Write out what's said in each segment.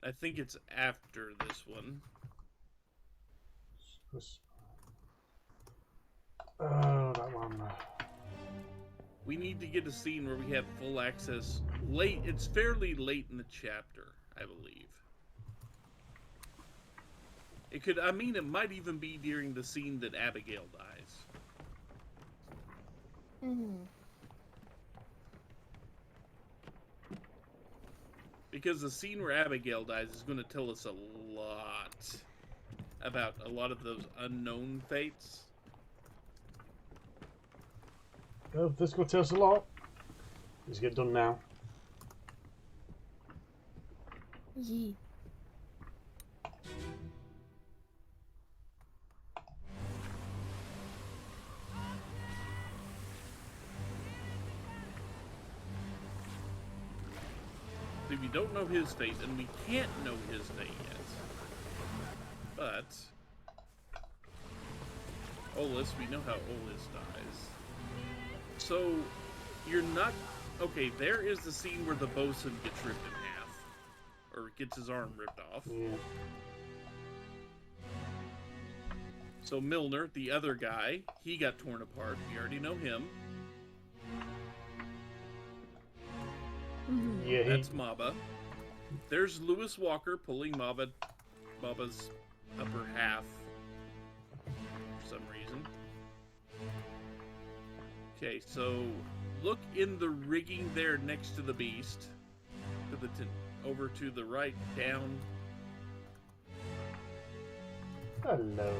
I think it's after this one. Oh, that one. We need to get a scene where we have full access late. It's fairly late in the chapter, I believe. It could, I mean, it might even be during the scene that Abigail dies. Mm-hmm. Because the scene where Abigail dies is going to tell us a lot about a lot of those unknown fates. Oh, this will tell us a lot. Let's get done now. Yee. So we don't know his fate, and we can't know his fate yet. But Olus, we know how Olus dies. So you're not okay. There is the scene where the bosun gets ripped in half, or gets his arm ripped off. Yeah. So Milner, the other guy, he got torn apart. We already know him. Mm-hmm. Yeah, That's Maba. There's Lewis Walker pulling Maba's upper half for some reason. Okay, so look in the rigging there next to the beast. Over to the right, down. hello.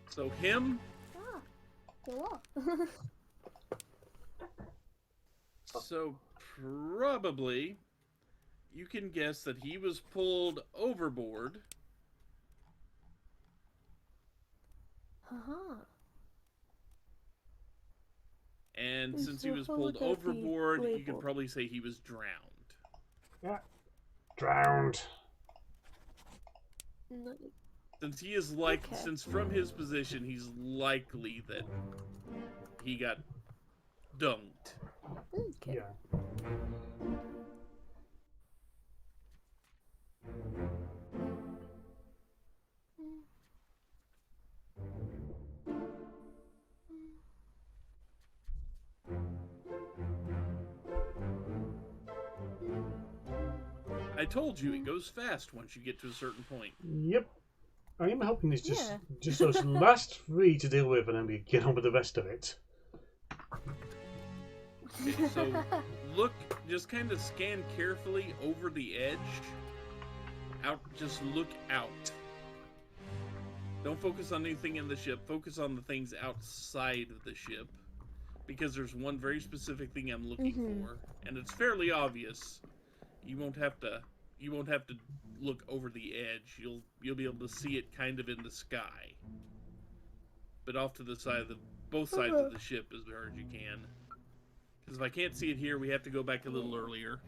So him. Ah, cool. So probably you can guess that he was pulled overboard. Uh-huh. And And since he so was how pulled would that be overboard, you could labeled? probably say he was drowned. Yeah. Drowned. No. Since he is like, Okay. since from his position, he's likely that he got dunked. Okay. Yeah. I told you, it goes fast once you get to a certain point. Yep. I am hoping it's just Yeah. just those last three to deal with, and then we get on with the rest of it. Okay, so look, just kind of scan carefully over the edge. Out, just look out. Don't focus on anything in the ship. Focus on the things outside of the ship. Because there's one very specific thing I'm looking for, and it's fairly obvious. You won't have to look over the edge. You'll be able to see it kind of in the sky. But off to the side of both sides of the ship as far as you can. Because if I can't see it here, we have to go back a little earlier.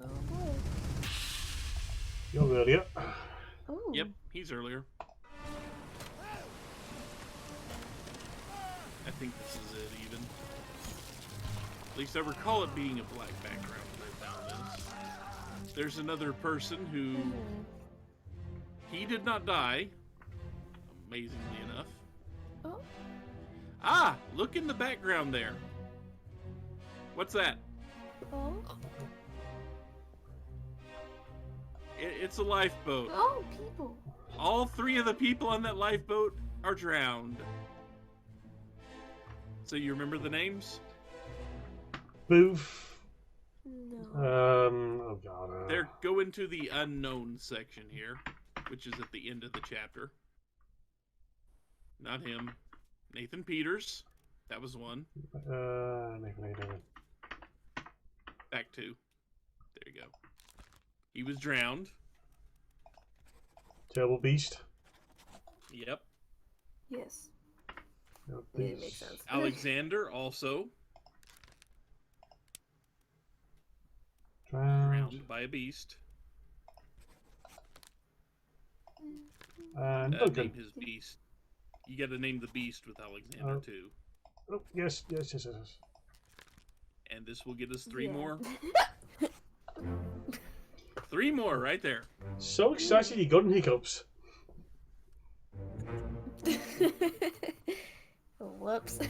Oh boy. You're earlier. Oh. Yep, he's earlier. I think this is it, even. At least I recall it being a black background when I found this. There's another person who... He did not die, amazingly enough. Oh. Ah! Look in the background there. What's that? Oh. It's a lifeboat. Oh, people. All three of the people on that lifeboat are drowned. So you remember the names? Booth. No. Oh god. They're go into the unknown section here, which is at the end of the chapter. Not him. Nathan Peters. That was one. Nathan. Back two. There you go. He was drowned. Terrible Beast. Yep. Yes. No, Yeah, it makes sense. Alexander also Drowned. drowned by a beast. And Duncan. Name his beast. You got to name the beast with Alexander too. Oh, yes. And this will get us 3 Yeah. more. 3 more right there. So excited you got hiccups. Whoops. Heck.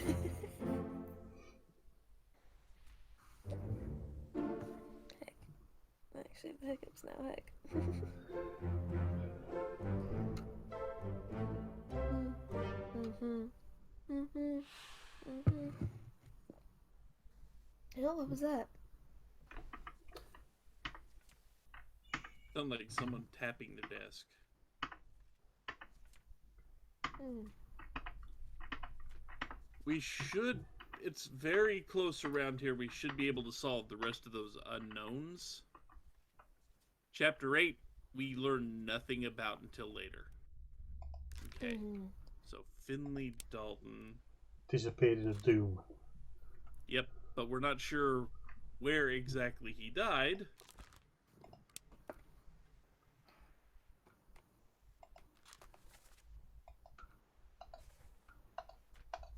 Actually, the hiccups now, heck. Oh, what was that? Sounds like someone tapping the desk. We should... It's very close around here. We should be able to solve the rest of those unknowns. Chapter 8, we learn nothing about until later. Okay. So, Finley Dalton... Disappeared in a doom. Yep, but we're not sure where exactly he died.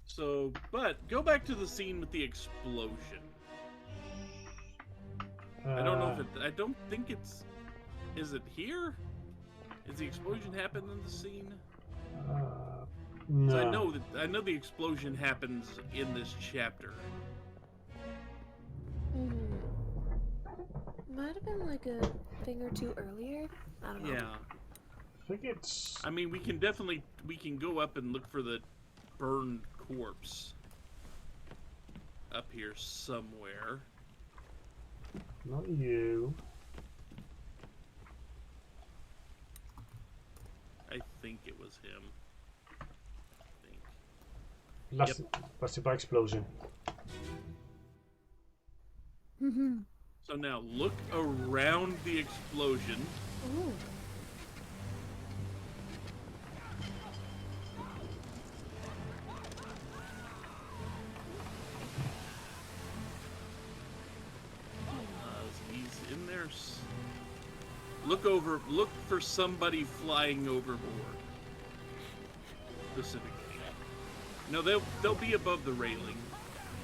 So, but go back to the scene with the explosion. I don't know if it... I don't think it's... Is it here? Is the explosion happen in the scene? No. So I know the explosion happens in this chapter. Might have been like a thing or two earlier. I don't know. Yeah. I think it's... I mean, we can go up and look for the burned corpse up here somewhere. Not you. I think it was him. That's by explosion. So now look around the explosion. Ooh. He's in there. Look for somebody flying overboard. Specifically. No, they'll be above the railing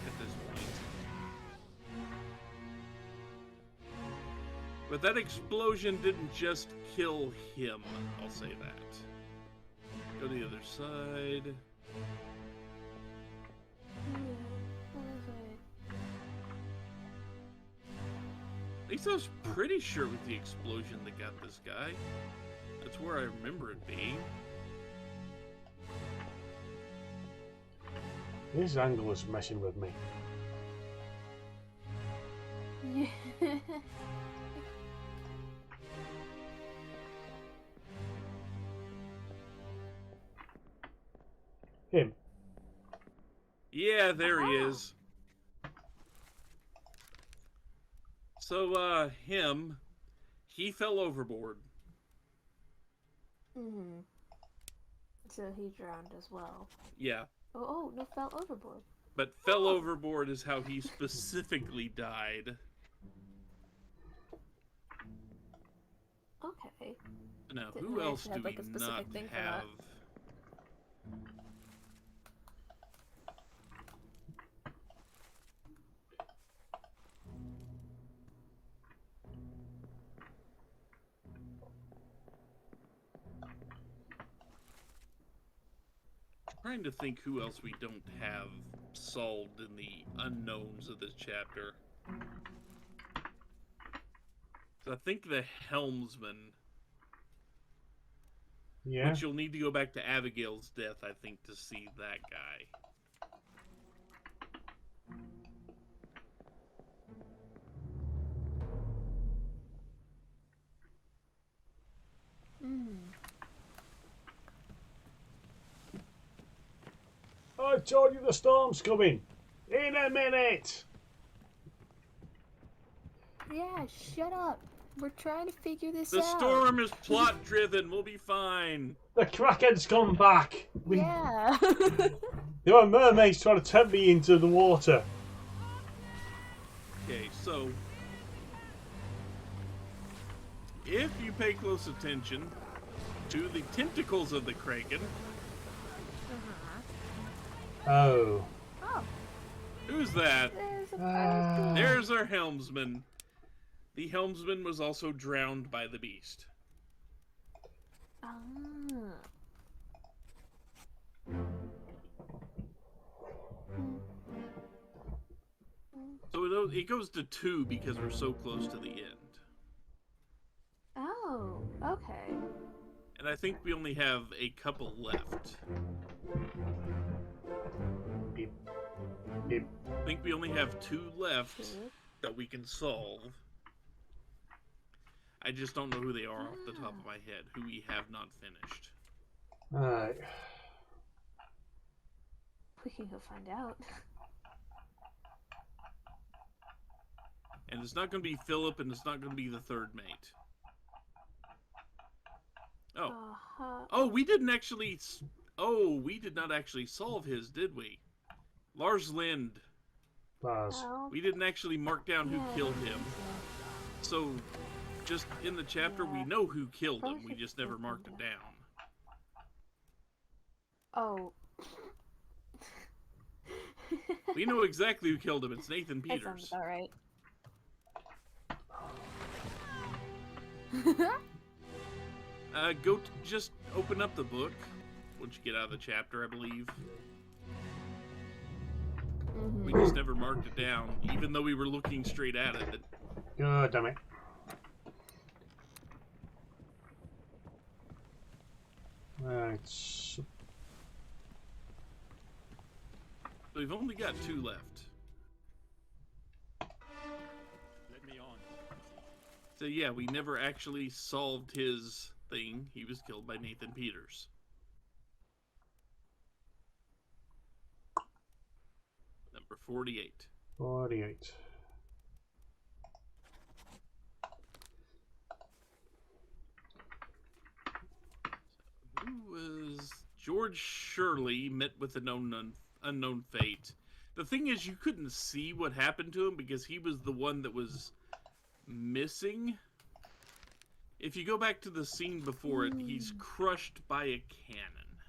at this point. But that explosion didn't just kill him, I'll say that. Go to the other side. At least I was pretty sure it was the explosion that got this guy. That's where I remember it being. This angle is messing with me. Yeah. Him. Yeah, there he is. So, he fell overboard. So he drowned as well. Yeah. Oh, no, fell overboard. But fell overboard is how he specifically died. Okay. Now, Didn't who we else actually do have, like, we a specific not thing for have? that? Trying to think who else we don't have solved in the unknowns of this chapter. So I think the helmsman, Yeah. which you'll need to go back to Abigail's death, I think, to see that guy. I told you the storm's coming. In a minute. Yeah, shut up. We're trying to figure this The out. storm is plot driven. We'll be fine. The Kraken's come back. Yeah. There were mermaids trying to tempt me into the water. Okay, so if you pay close attention to the tentacles of the Kraken, Oh. Oh, who's that? there's surprised me. There's our helmsman. The helmsman was also drowned by the beast. Ah. So it goes to 2 because we're so close to the end. Oh, okay. And I think we only have a couple left. Beep. Beep. I think we only have 2 left Two. that we can solve. I just don't know who they are off the top of my head, who we have not finished. Alright. We can go find out. And it's not going to be Philip, and it's not going to be the third mate. Oh. Uh-huh. Oh, we didn't actually... Oh, we did not actually solve his, did we? Lars Lind. Bars. Well, We didn't actually mark down who yeah, killed him. So, just in the chapter, we Yeah. know who killed him. Probably We should just never still marked find it down. Oh. We know exactly who killed him. It's Nathan That sounds Peters. about right. Just open up the book once you get out of the chapter, I believe. Mhm. We just never marked it down, even though we were looking straight at it. God damn it. Right. So we've only got 2 left. Let me on. So yeah, we never actually solved his thing. He was killed by Nathan Peters. Number 48. 48. Who was George Shirley met with an unknown fate. The thing is, you couldn't see what happened to him because he was the one that was missing. If you go back to the scene before it, he's crushed by a cannon.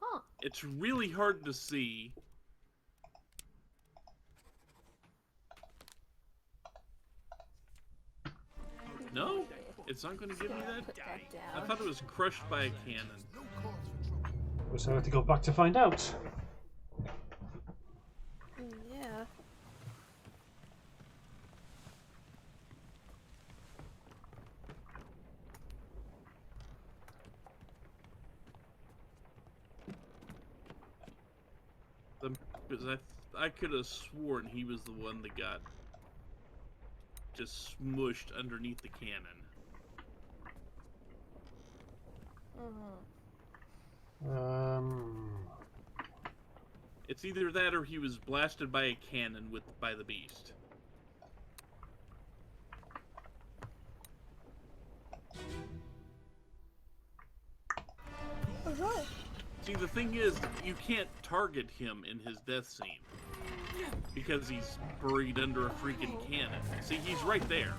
Huh. It's really hard to see. No, it's not going to give me that. Put that I down. thought it was crushed by a cannon. So I have to go back to find out. Yeah. Because I could have sworn he was the one that got just smushed underneath the cannon. It's either that or he was blasted by a cannon by the beast. Alright. See, the thing is, you can't target him in his death scene. Because he's buried under a freaking cannon. See, he's right there.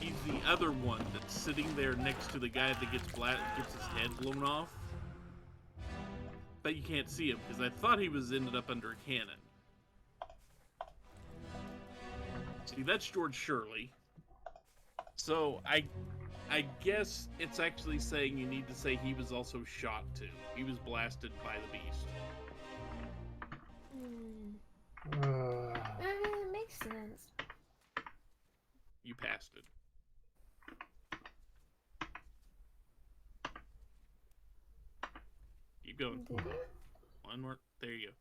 He's the other one that's sitting there next to the guy that gets his head blown off. But you can't see him, because I thought he was ended up under a cannon. See, that's George Shirley. So, I guess it's actually saying you need to say he was also shot too. He was blasted by the beast. It makes sense. You passed it. Keep going. Did he? One more. There you go.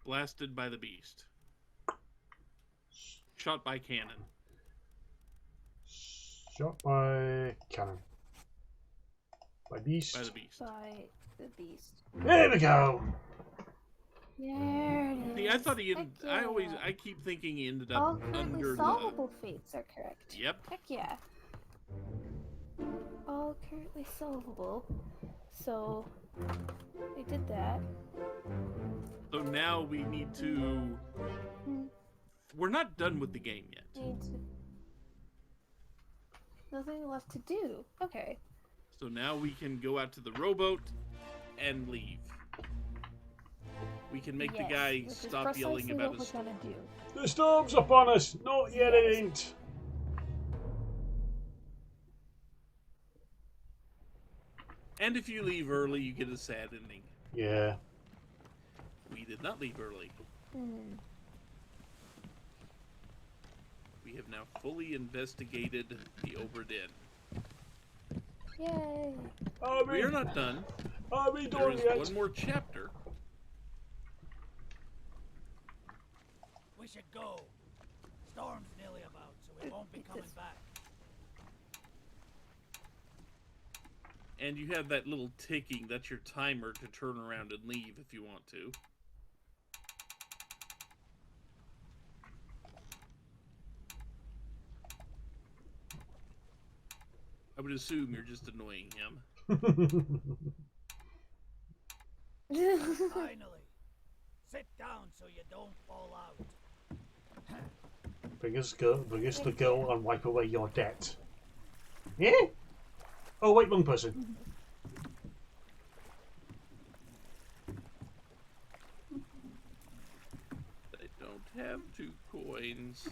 Blasted by the beast. Shot by cannon. Shot by cannon. By beast. By the beast. By the beast. There we go. There it is. See, I thought he ended. Heck yeah. I keep thinking he ended All up currently under solvable fates are correct. the. Yep. Heck yeah. All currently solvable. So, we did that. So now we need to. We're not done with the game yet. Need to... Nothing left to do. Okay. So now we can go out to the rowboat and leave. We can make the Yes, guy which is stop yelling precisely about what his we're gonna do. The storm's upon us! Not yet, it ain't! And if you leave early, you get a sad ending. Yeah. We did not leave early. We have now fully investigated the Obra Dinn. Yay! We are not done. Are we There done is yet? one more chapter. We should go. Storm's nearly about, so we won't be coming back. And you have that little ticking. That's your timer to turn around and leave if you want to. I would assume you're just annoying him. Finally. Sit down so you don't fall out. Bring us the girl and wipe away your debt. Yeah? Oh, wait, wrong person. I don't have 2 coins.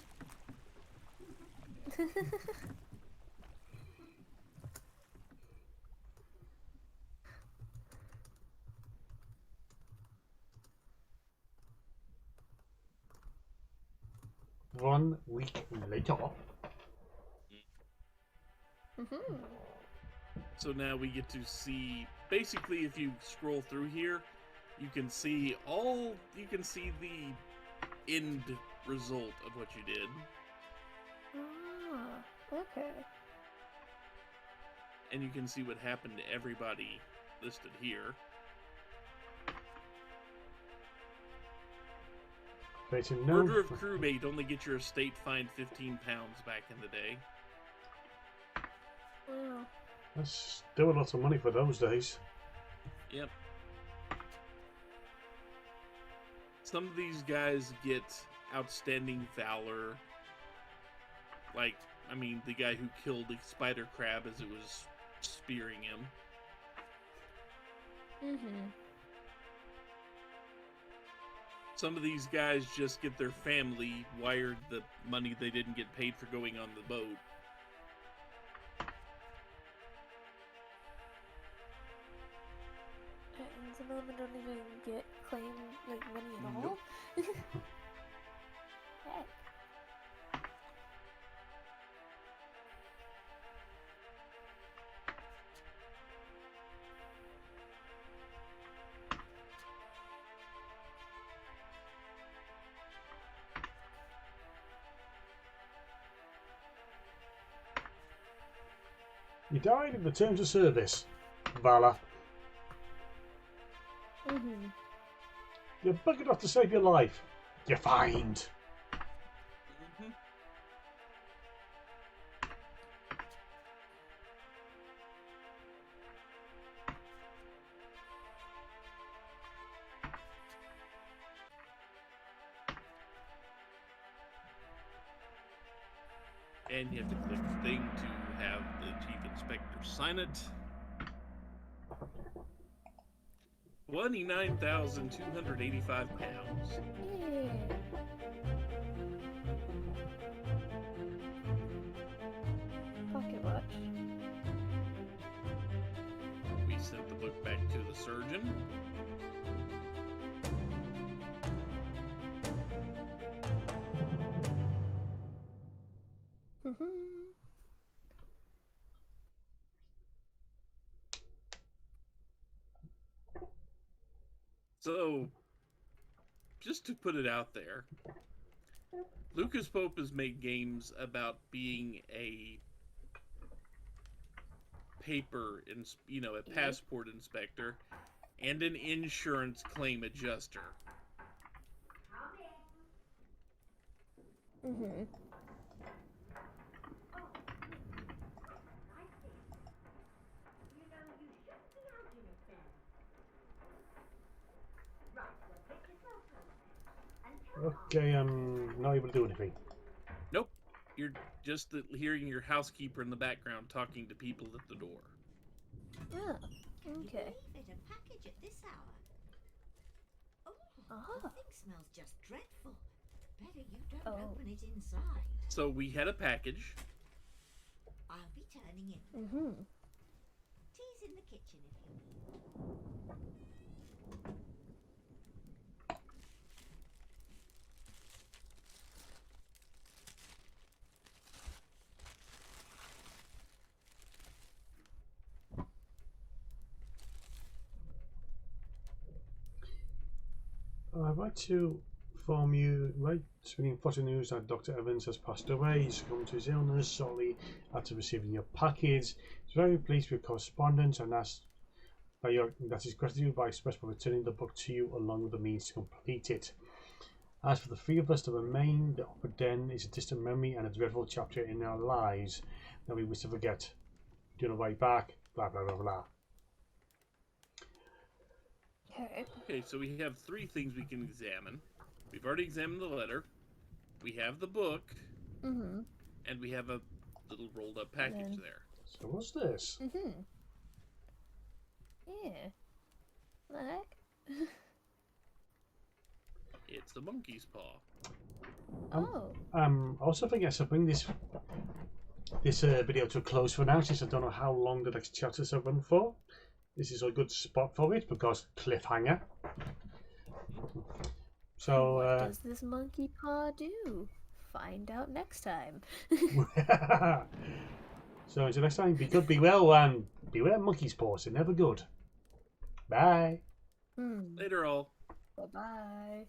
One week later. So now we get to see, basically if you scroll through here, you can see the end result of what you did. Ah, okay. And you can see what happened to everybody listed here. Murder of crewmate, only get your estate fined £15 back in the day. Wow. That's still a lot of money for those days. Yep. Some of these guys get outstanding valor. Like, I mean, the guy who killed the spider crab as it was spearing him. Some of these guys just get their family wired the money they didn't get paid for going on the boat. And some of them don't even get claim like money at all. Heck. You died in the terms of service, Vala. You're buggered off to save your life. You're fined. And you have to click the thing to have the chief inspector sign it. 29,285 pounds. Yeah. Pocket watch. We sent the book back to the surgeon. So, just to put it out there, Lucas Pope has made games about being a a passport inspector and an insurance claim adjuster. Okay, I'm not able to do anything. Nope. You're just hearing your housekeeper in the background talking to people at the door. Oh, okay. Leave it a package at this hour. Oh, Ah. The thing smells just dreadful. Better you don't Oh. open it inside. So we had a package. I'll be turning in. Mm-hmm. Tea's in the kitchen if you need. I'd like to inform you, right, bringing unfortunate news that Dr. Evans has passed away. He's succumbed to his illness shortly after receiving your package. He's very pleased with correspondence and asked that his gratitude by expressed by returning the book to you along with the means to complete it. As for the three of us that remain, the Obra Dinn is a distant memory and a dreadful chapter in our lives that we wish to forget. Do not write back, blah blah blah blah. Okay. Okay, so we have 3 things we can examine. We've already examined the letter. We have the book. Mm-hmm. And we have a little rolled up package Then- there. So what's this? Mm-hmm. Yeah. What the heck? It's a monkey's paw. Oh. I also think I should bring this video to a close for now, since I don't know how long the next chapters are run for. This is a good spot for it because cliffhanger. So What does this monkey paw do? Find out next time. so until next time, be good, be well, and beware monkey's paws. They're never good. Bye. Hmm. Later all. Bye-bye.